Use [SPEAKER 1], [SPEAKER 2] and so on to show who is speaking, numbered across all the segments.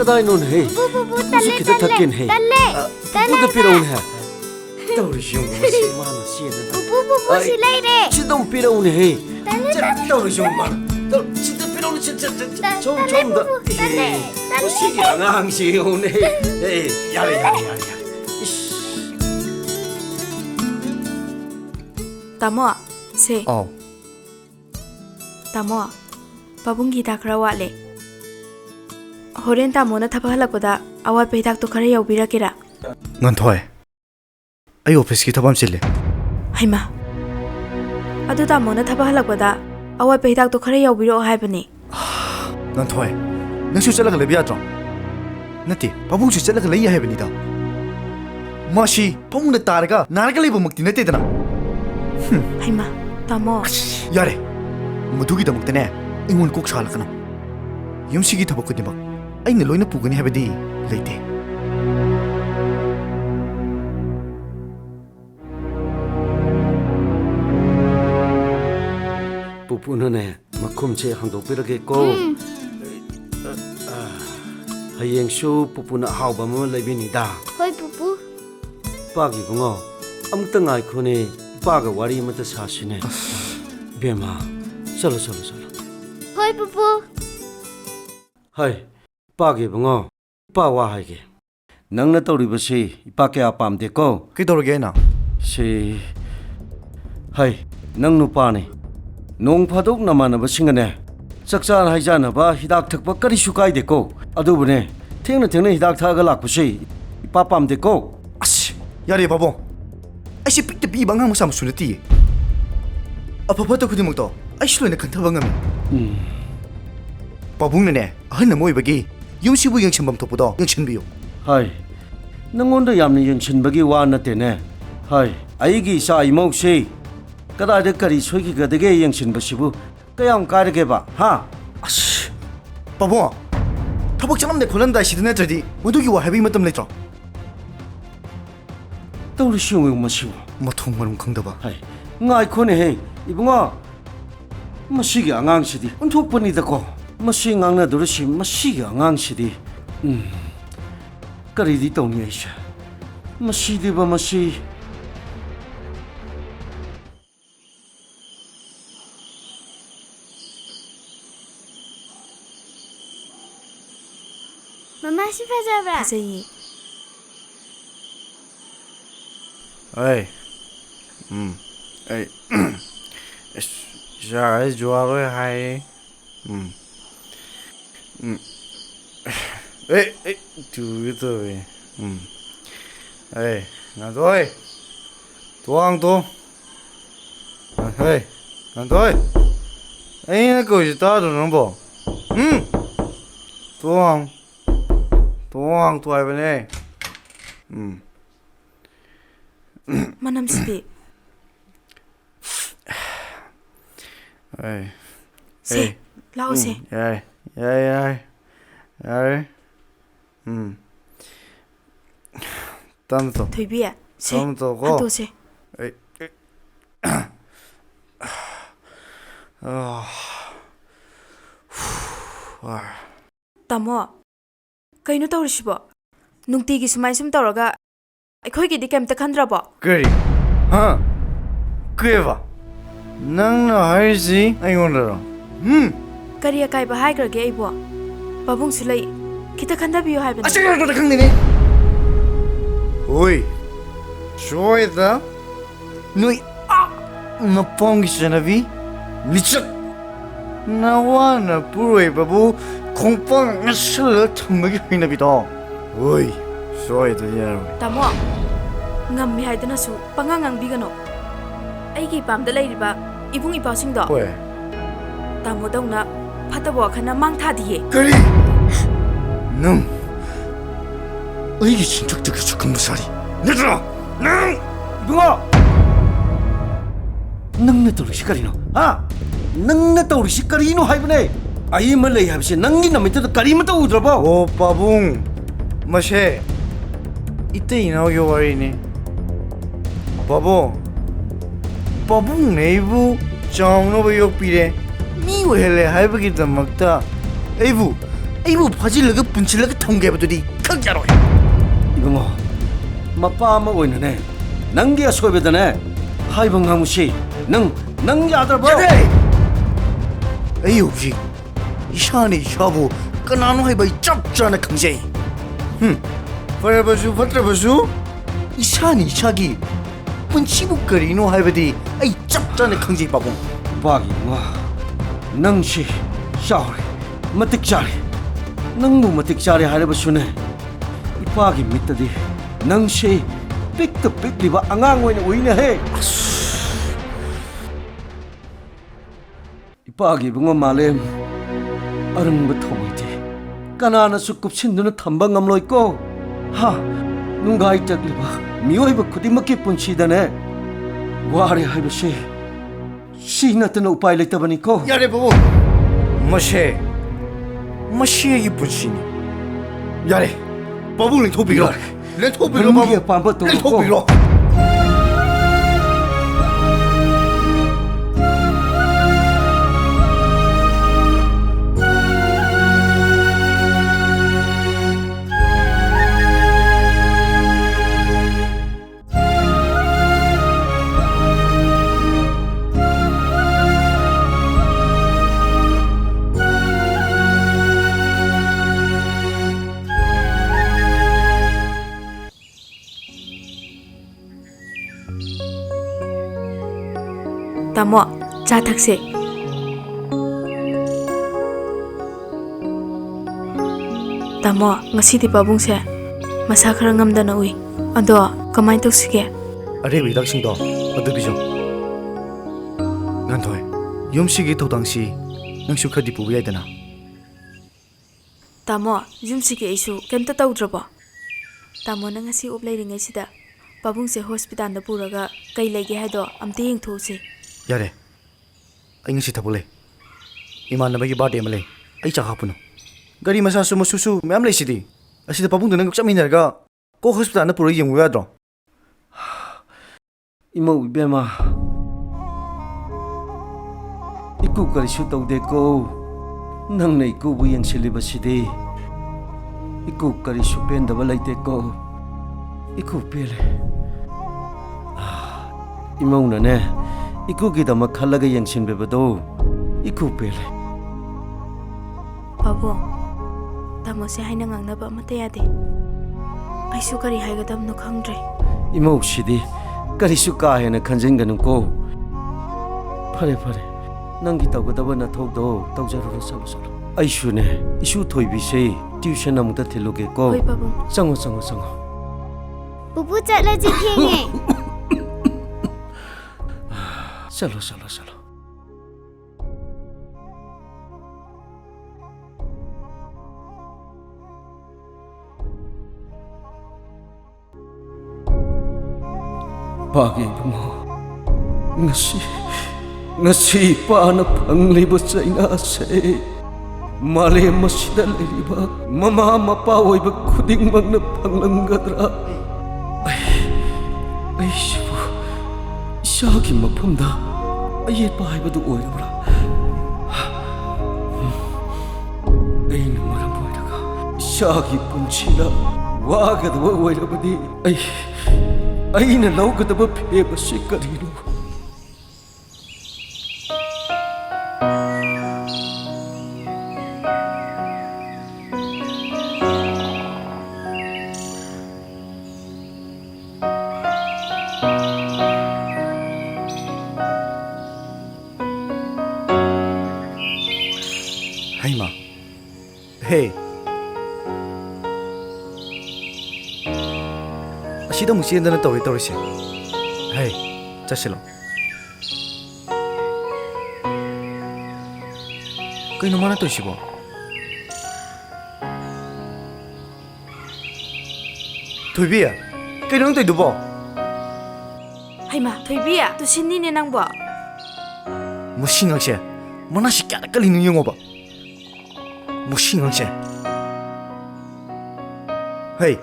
[SPEAKER 1] कदाई नून है मुझे किधर थकिन है बुद्ध पिरोन है तौरिशों माना सीने
[SPEAKER 2] बुबु सिलाई रे
[SPEAKER 1] चिदम पिरोन है तौरिशों माना चिदम पिरोन 좀 더 무시기 낭시오네 야래
[SPEAKER 3] Tamo, se. Tamo, pabunggi da khara wale. Horen tamo na thapa halakpada awat pedak to khara yaubira kira.
[SPEAKER 4] Ngan thoi. Ai office ki thabam chile.
[SPEAKER 3] Haima. Adu tamo na thapa halakpada awat pedak to khara yaubiro haibani.
[SPEAKER 4] Ngan thoi. Nang su chalaga lebi atro. Nati, pabung su chalaga lei haibani da. Mashi, pabung na targa narga lebu mukti nate dana.
[SPEAKER 3] Haima, tamo.
[SPEAKER 4] Yare. Mudugi da muktene. Ingun kok sala kana. Yumsigi thabak ko dibak. Aina loina pugani habedi leite.
[SPEAKER 1] पुपुनने मखुमचे हांदोपिरगे को हयेंसु पुपुना हावबम लेबिनिदा
[SPEAKER 2] होय पुपु
[SPEAKER 1] पागी बुंगो अमत ngaइखोने पागा वारी मत सासिने बेमा चलो चलो चलो
[SPEAKER 2] होय पुपु
[SPEAKER 1] हाय पागी बुंगो पावा हायगे नंगना तौरिबसि इपाके आपामदे को
[SPEAKER 4] Kidorge na.
[SPEAKER 1] से हाय नंग नुपाने नोंग फादोक नमानबसिंगने चकचान हाइजानबा हिदाक थकबा करिसु काइदेको अदुबने थेंगना थेंगना हिदाक थागा लाकपसि इपा पामदेको
[SPEAKER 4] As. Yare babo. Ai si pikte bi bangang musam sulati. Apa photo khudi mukto. Ai shlo ne khantha bangam. Babung ne ahna moi bagi. Yumsi bu yang chambam topodo yang chinbiyo.
[SPEAKER 1] हाय नंगोंदा यामनि यंगसिनबगी वा नतेने हाय आइगी सा इमौसे कदादे करी सोइगी गदगे यंगसिनबसिबु कयाम कारगेबा हा
[SPEAKER 4] As. Babo. Thabak chalam ne kholan da sidne tradi. Mudugi wa habi matam letro.
[SPEAKER 1] तौरिसिउ मसिबु
[SPEAKER 4] Mathung marum khangdaba.
[SPEAKER 1] Hi ngaइखोने hey इबुंगा मसिगी आंगांगसिदि उनथोकपनिदको मसि ngang दुरसि मसिगी आंगांगसिदि करीदि तौनि ISA मसिदिबा मसि
[SPEAKER 2] mamma C फजाबा
[SPEAKER 3] Asayi.
[SPEAKER 5] Hey. Hey. Ja, is joaro hai. Hey, tu itu. Hey, nandoi. Tuang tu. Hey, nandoi. Hey, na kau cerita tu nampo. Tuang tu apa ni?
[SPEAKER 3] Manam sidi.
[SPEAKER 5] Hey.
[SPEAKER 3] Se. Lao se.
[SPEAKER 5] Yai. 다음부터
[SPEAKER 3] ꯊꯣꯏꯕꯤ ꯁꯦ
[SPEAKER 5] 다음부터고
[SPEAKER 3] ꯍꯟꯗꯣꯛꯁꯦ ꯇꯥꯃꯣ ꯀꯩꯅꯣ ꯇꯧꯔꯤꯁꯤꯕꯣ ꯅꯨꯡꯇꯤꯒꯤ ꯁꯨꯃꯥꯏ ꯁꯨꯝ ꯇꯧꯔꯒ ꯑꯩꯈꯣꯏꯒꯤꯗꯤ ꯀꯩꯝꯇ ꯈꯟꯗ꯭ꯔꯕꯣ
[SPEAKER 5] 그리 그게 봐 낭나 할지 아이곤더라
[SPEAKER 3] ꯀꯔꯤ ꯑꯀꯥꯏꯕ ꯍꯥꯏꯈ꯭ꯔꯒꯦ ꯑꯩꯕꯣ ꯄꯥꯕꯨꯡꯁꯨ ꯂꯩ ꯈꯤꯇ ꯈꯟꯊꯕꯤꯌꯨ ꯍꯥꯏꯕꯅꯤ
[SPEAKER 5] 아싸가도 강내네 오이 좋아했다 너희 너 뻥기잖아비 미쳤 나와나 부러이 바보 공빵 슬러 탐먹이 회나비다 오이 좋아했다 야로
[SPEAKER 3] ꯇꯥꯃꯣ ꯉꯝꯃꯤ ꯍꯥꯏꯗꯅꯁꯨ ꯄꯪꯉꯥꯡ ꯉꯥꯡꯕꯤꯒꯅꯣ ꯑꯩꯒꯤ ꯏꯄꯥꯝꯗ ꯂꯩꯔꯤꯕ ꯏꯕꯨꯡ ꯏꯄ꯭ꯋꯥꯁꯤꯡꯗꯣ
[SPEAKER 5] 왜
[SPEAKER 3] ꯇꯥꯃꯣꯗꯧꯅ ꯐꯠꯇꯕ ꯋꯥꯈꯜꯅ ꯃꯥꯡ ꯊꯥꯗꯤꯌꯦ
[SPEAKER 5] 그리 능 의기 진척되게 죽은 무사리 얘들아 능
[SPEAKER 1] 이봉아! 능내 떠오르 시까리노 아! 능내 떠오르 시까리노 하이브네 아이만 레이 하비시 능기 남이트도 까리만 떠오르더봐
[SPEAKER 5] 오 빠붕 마셰 이때 이나오기 와리니 바보 빠붕 네이부 정노브 욕비래 미워헬레 할버기다 막다 에이부 바질러가 분칠러가 통계부들이 극자로
[SPEAKER 1] 이봉아 마빠 아마 오이네 능기야 소배드네 하이봉 강무시 능기 아들봐
[SPEAKER 5] 에이 혹시 이샤네 샤부 끊나노 하이바이 짭짜나 강제 버려봐주 이샤니 샤기 분치부거리노 하이바디 에이 짭짜나 강제 바봉
[SPEAKER 1] 바기 와 능시 샤오리 마틱자리 능무 마틱자리 하려버수네 이빠기 밑다디 능시 삑도 삑리바 앙앙오이네 오이네 해 이빠기 붕어 말렘 아름부 토모이디 까나나수 굽신두는 탐방감로 있고 하 누가 이짝리바 미오이바 쿠디먹기 뿐시다네 와레 하이버시 시나트는 우파이 레타바니코
[SPEAKER 5] 야래 바보 마셰의 분신이 야래 바보는 토비로 렌 토비로
[SPEAKER 1] 능기에 빰ပတ်
[SPEAKER 5] 렌 토비로
[SPEAKER 3] ꯇꯥꯃꯣ ꯆꯥ ꯊꯛꯁꯦ ꯇꯥꯃꯣ ꯉꯁꯤꯗꯤ ꯄꯥꯕꯨꯡꯁꯦ ꯃꯁꯥ ꯈꯔ ꯉꯝꯗꯅ ꯎꯏ ꯑꯗꯣ ꯀꯃꯥꯏꯅ ꯇꯧꯁꯤꯒꯦ
[SPEAKER 4] ꯑꯔꯩꯕ ꯍꯤꯗꯥꯛꯁꯤꯡꯗꯣ ꯑꯗꯨ ꯄꯤꯖꯧ ꯉꯥꯟꯊꯣꯏ ꯌꯨꯝꯁꯤꯒꯤ ꯊꯧꯗꯥꯡꯁꯤ ꯅꯪꯁꯨ ꯈꯔꯗꯤ ꯄꯨꯕ ꯌꯥꯏꯗꯅ
[SPEAKER 3] ꯇꯥꯃꯣ ꯌꯨꯝꯁꯤꯒꯤ ꯑꯩꯁꯨ ꯀꯩꯝꯇ ꯇꯧꯗ꯭ꯔꯕꯣ ꯇꯥꯃꯣꯅ ꯉꯁꯤ ꯎꯞ ꯂꯩꯔꯤꯉꯩꯁꯤꯗ ꯄꯥꯕꯨꯡꯁꯦ ꯍꯣꯁꯄꯤꯇꯥꯜꯗ ꯄꯨꯔꯒ ꯀꯩ ꯂꯩꯒꯦ ꯍꯥꯏꯗꯣ ꯑꯝꯇ ꯌꯦꯡꯊꯣꯛꯎꯁꯤ
[SPEAKER 4] ꯌꯥꯔꯦ ꯑꯩ ꯉꯁꯤ ꯊꯕꯛ ꯂꯩ ꯏꯃꯥꯟꯅꯕꯒꯤ ꯕꯥꯔꯗꯦ ꯑꯃ ꯂꯩ ꯑꯩ ꯆꯥꯛ ꯍꯥꯞꯄꯨꯅꯨ ꯒꯥꯔꯤ ꯃꯆꯥꯁꯨ ꯃꯁꯨꯁꯨ ꯃꯌꯥꯝ ꯂꯩꯁꯤꯗꯤ ꯑꯁꯤꯗ ꯄꯥꯕꯨꯡꯗ ꯅꯪꯒ ꯆꯠꯃꯤꯟꯅꯔꯒ ꯀꯣꯛ ꯍꯣꯁꯄꯤꯇꯥꯜꯗ ꯄꯨꯔꯒ ꯌꯦꯡꯉꯨ ꯌꯥꯗ꯭ꯔꯣ
[SPEAKER 1] 이모 이베마 이꾸 그리슈 떠우데고 낭내 이꾸 부영실리버시디 이꾸 그리슈 뺀다바 라이데고 이꾸 뺄레 이모나네 이꾸 기다마 칼라가 영신베바도 이꾸 뺄레
[SPEAKER 3] ꯄꯥꯕꯨꯡ ꯇꯥꯃꯣꯁꯦ ꯍꯥꯏꯅ ꯉꯥꯡꯅꯕ ꯑꯃꯠꯇ ꯌꯥꯗꯦ ꯑꯩꯁꯨ ꯀꯔꯤ ꯍꯥꯏꯒꯗꯕꯅꯣ ꯈꯪꯗ꯭ꯔꯦ
[SPEAKER 1] 이모시디 그리슈 까해나 간쟁가는고 파레 낭기 떠고다바 나토도 떠자루로 싸우서로 아이슈네 이슈 토이비세 튜션 아무다 텔로게고
[SPEAKER 3] ꯍꯣꯏ ꯄꯥꯕꯨꯡ
[SPEAKER 1] 쌍어
[SPEAKER 2] पुपू चलो जी खेंगे
[SPEAKER 1] चलो 바기 부모 ngasi paana panglibo sa inase 마렘 마시다 레리바 마마 마빠 오이바 쿠딩 막나 방랑가드라 아이시부 샤기 마품다 아예 바이바도 오이라브라 아이는 마람 보이다가 샤기 분치라 와가도 오이라브디 아이는 나오가도 페바 시까리노
[SPEAKER 4] 하이마 헤이 아시다 무시엔다는 떠오이 떠오르시 헤이 자실로 그이 놈 하나 또 있시고 도비야 그이 놈 또 있누보
[SPEAKER 3] 하이마 토이비야 또 신니네 낭보
[SPEAKER 4] 무싱앙시 뭐나시 까락깔리는 영어봐 무싱앙시 헤이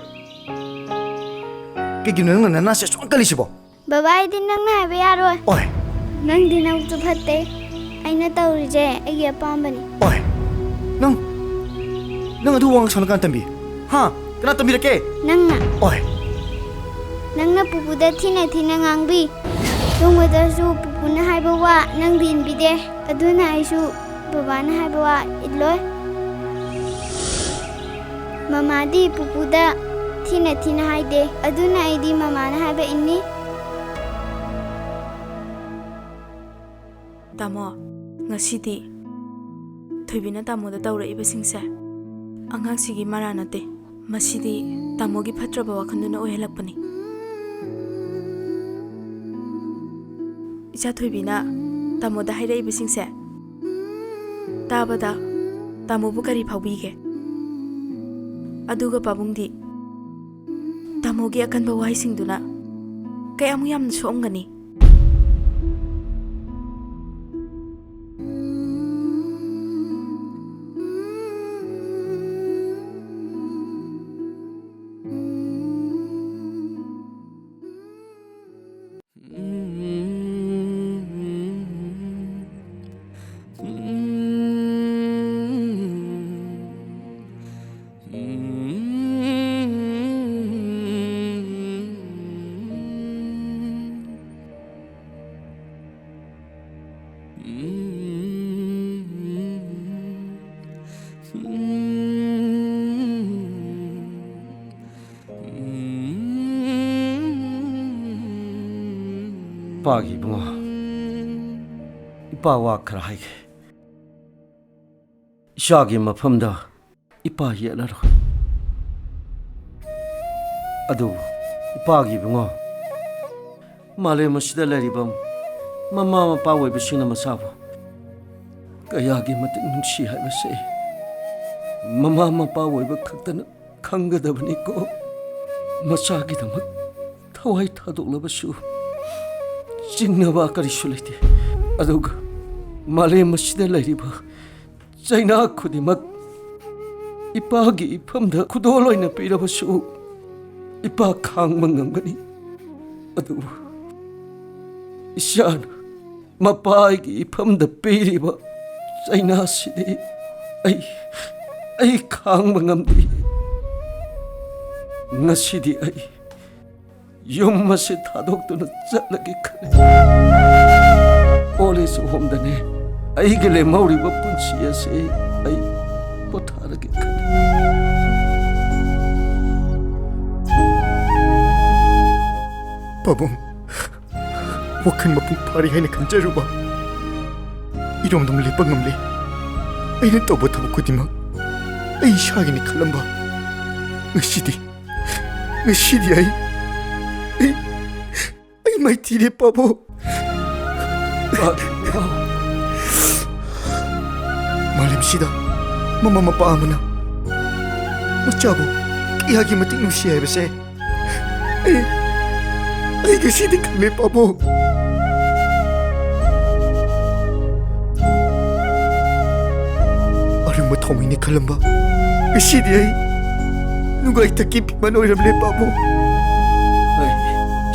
[SPEAKER 4] 그이 놈은 나나시 쏜깔리시보
[SPEAKER 2] Baba din nang na be yaro.
[SPEAKER 4] 어이
[SPEAKER 2] Nang din ang tuphatte. Ay na tawrije ay apambani.
[SPEAKER 4] 어이 능 어디 왕 선을 간 땀비 하 그나 땀비 이렇게
[SPEAKER 2] Nang na.
[SPEAKER 4] 어이
[SPEAKER 2] Nang na pupuda thina thina ngangbi. Tungwada su pupuna haiba wa nang din bide. Aduna ay su baba na haiba wa idloy. Mama di pupuda thina thina haide. Aduna ay di mama na haiba inni.
[SPEAKER 3] Tamo ngasidi thoibina tamoda tawraibasingse angangsigi maranate masidi tamogi phatraba wakhanduna ohelakpani icha thoibina tamoda hairaibasingse tabada tamobu kari phawbige aduga pabungdi tamogi akanba waisingduna kayamu yamna somgani
[SPEAKER 1] 이빠기 붕어 이빠와 khara haige 샤기 마품다 이빠 예라로 아두 이빠기 붕어 말레 마시다 레리밤 마마 마빠 웨비싱나 마사보 그야기 마tin nungsi 하이버세 마마 마빠 웨비 칵다나 칸가다버니고 마사기다막 타와이 타독라버슈 징나바 까리슈 레이티 아두가 말레 마시다 레리바 자이나 쿠디막 이빠기 펌다 쿠돌로이나 피라버슈 이빠 캉망강가니 아두 이샤나 마빠이기 펌다 피리바 자이나 시디 아이 캉망감디 나시디 아이 용맛이 다독도는 잘라게 크네 올해서 홈다네 아이길래 마우리 바쁜 시야세 아이 보타르게 크네
[SPEAKER 4] 바봉 wakhan mapung pari haina khanjaruba irom dum le pangamle aina toba thabu kudima ai shagini khalamba ngasidi ai mai tire pabo malim sida mama mapa amana machabu iyagi mating nusi hai bese ai ngasidi khanle pabo
[SPEAKER 5] ꯊꯧꯃꯩꯅ ꯈꯜꯂꯝꯕ ꯉꯁꯤꯗꯤ ꯑꯩ ꯅꯨꯡꯉꯥꯏꯇꯛꯀꯤ ꯐꯤꯃꯟ ꯑꯣꯏꯔꯝꯂꯦ ꯄꯥꯕꯨꯡ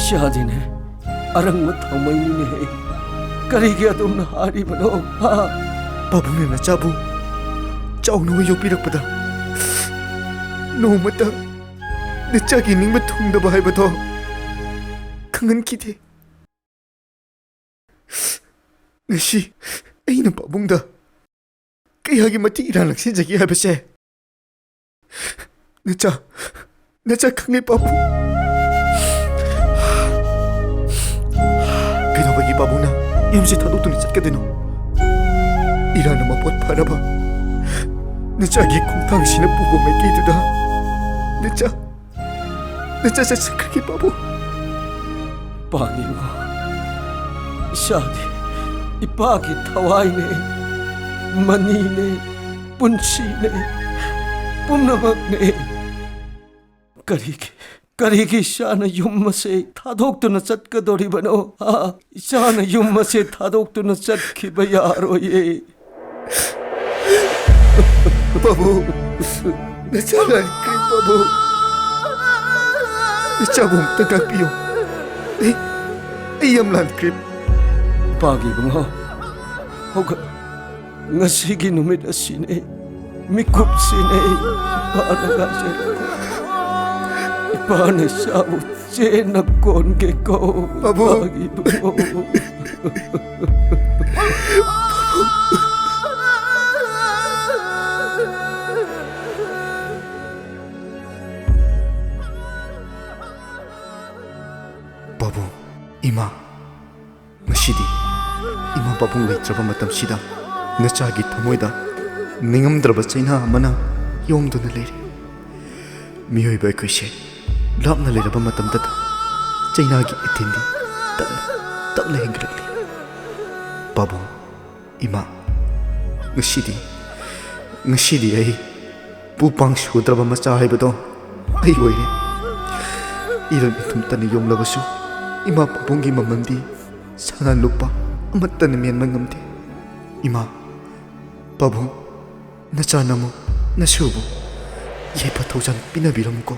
[SPEAKER 1] ꯏꯁꯥꯗꯤꯅꯦ ꯑꯔꯪꯕ ꯊꯥꯎꯃꯩꯅꯤꯅꯦ ꯀꯔꯤꯒꯤ ꯑꯗꯨꯝꯅ ꯍꯥꯏꯔꯤꯕꯅꯣ
[SPEAKER 5] ꯄꯥꯕꯨꯡꯅ ꯅꯆꯥꯕꯨ ꯆꯥꯎꯅꯕ ꯌꯣꯛꯄꯤꯔꯛꯄꯗ ꯅꯣꯡꯃꯇ ꯅꯆꯥꯒꯤ ꯅꯤꯡꯕ ꯊꯨꯡꯗꯕ ꯍꯥꯏꯕꯗꯣ ꯈꯪꯍꯟꯈꯤꯗꯦ ꯉꯁꯤ ꯑꯩꯅ ꯄꯥꯕꯨꯡꯗ ꯀꯌꯥꯒꯤ ꯃꯇꯤꯛ ꯏꯔꯥꯟ ꯂꯛꯁꯤꯟꯖꯒꯦ ꯍꯥꯏꯕꯁꯦ ꯅꯆꯥ ꯈꯪꯉꯦ ꯄꯥꯕꯨꯡ ꯀꯩꯗꯧꯕꯒꯤ ꯄꯥꯕꯨꯡꯅ ꯌꯨꯝꯁꯦ ꯊꯥꯗꯣꯛꯇꯨꯅ ꯆꯠꯀꯗꯣꯏꯅꯣ ꯏꯔꯥꯟꯅ ꯃꯄꯣꯠ ꯐꯔꯕ ꯅꯆꯥꯒꯤ ꯈꯣꯡꯊꯥꯡꯁꯤꯅ ꯄꯨꯕ ꯃꯥꯏꯀꯩꯗꯨꯗ ꯅꯆꯥ ꯆꯠꯈ꯭ꯔꯒꯦ ꯄꯥꯕꯨꯡ
[SPEAKER 1] ꯄꯥꯡꯉꯤꯕꯣ ꯏꯁꯥꯗꯤ ꯏꯄꯥꯒꯤ ꯊꯋꯥꯏꯅꯦ ꯃꯅꯤꯅꯦ ꯄꯨꯟꯁꯤꯅꯦ ꯄꯨꯝꯅꯃꯛꯅꯦ ꯀꯔꯤꯒꯤ ꯏꯁꯥꯅ ꯌꯨꯝ ꯑꯁꯦ ꯊꯥꯗꯣꯛꯇꯨꯅ ꯆꯠꯀꯗꯧꯔꯤꯕꯅꯣ ꯏꯁꯥꯅ ꯌꯨꯝ ꯑꯁꯦ ꯊꯥꯗꯣꯛꯇꯨꯅ ꯆꯠꯈꯤꯕ ꯌꯥꯔꯣꯏꯌꯦ
[SPEAKER 5] ꯄꯥꯕꯨꯡ ꯅꯆꯥ ꯂꯥꯟꯈ꯭ꯔꯦ ꯄꯥꯕꯨꯡ ꯅꯆꯥꯕꯨ ꯑꯝꯇ ꯉꯥꯛꯄꯤꯌꯨ ꯑꯩ ꯌꯥꯝ ꯂꯥꯟꯈ꯭ꯔꯦ
[SPEAKER 1] ꯏꯄꯥꯒꯤ ꯏꯕꯨꯡꯉꯣ ꯍꯧꯒꯠ ꯉꯁꯤꯒꯤ ꯅꯨꯃꯤꯠ ꯑꯁꯤꯅꯦ ꯃꯤꯀꯨꯞꯁꯤꯅꯦ ꯏꯄꯥꯅ ꯉꯥꯏꯖꯔꯛꯄ ꯏꯄꯥꯅ ꯏꯆꯥꯕꯨ ꯆꯦꯟꯅ ꯀꯣꯟꯒꯦꯀꯣ
[SPEAKER 5] ꯄꯥꯕꯨꯡ
[SPEAKER 1] ꯏꯄꯥꯒꯤ ꯏꯕꯨꯡꯉꯣ
[SPEAKER 5] ꯄꯥꯕꯨꯡ ꯏꯃꯥ ꯉꯁꯤꯗꯤ ꯏꯃꯥ ꯄꯥꯕꯨꯡ ꯂꯩꯇ꯭ꯔꯕ ꯃꯇꯝꯁꯤꯗ ꯅꯆꯥꯒꯤ ꯊꯃꯣꯏꯗ ꯅꯤꯡꯉꯝꯗ꯭ꯔꯕ ꯆꯩꯅꯥ ꯑꯃꯅ ꯌꯣꯝꯗꯨꯅ ꯂꯩꯔꯤ ꯃꯤꯑꯣꯏꯕ ꯑꯩꯈꯣꯏꯁꯦ ꯂꯥꯞꯅ ꯂꯩꯔꯕ ꯃꯇꯝꯗꯇ ꯆꯩꯅꯥꯒꯤ ꯏꯊꯤꯜꯗꯤ ꯇꯞꯅ ꯍꯦꯟꯒꯠꯂꯛꯂꯤ ꯄꯥꯕꯨꯡ ꯏꯃꯥ ꯉꯁꯤꯗꯤ ꯑꯩ ꯄꯨꯄꯥꯡ ꯁꯨꯗ꯭ꯔꯕ ꯃꯆꯥ ꯍꯥꯏꯕꯗꯣ ꯑꯩ ꯑꯣꯏꯔꯦ ꯏꯔꯝ ꯏꯊꯨꯝꯇꯅ ꯌꯣꯝꯂꯕꯁꯨ ꯏꯃꯥ ꯄꯥꯕꯨꯡꯒꯤ ꯃꯃꯜꯗꯤ ꯁꯅꯥ ꯂꯨꯄꯥ ꯑꯃꯠꯇꯅ ꯃꯦꯟꯕ ꯉꯝꯗꯦ ꯏꯃꯥ ꯄꯥꯕꯨꯡ ꯅꯆꯥꯅꯃꯨꯛ ꯅꯁꯨꯕꯨ ꯌꯥꯏꯐ ꯊꯧꯖꯥꯜ ꯄꯤꯅꯕꯤꯔꯝꯃꯨꯀꯣ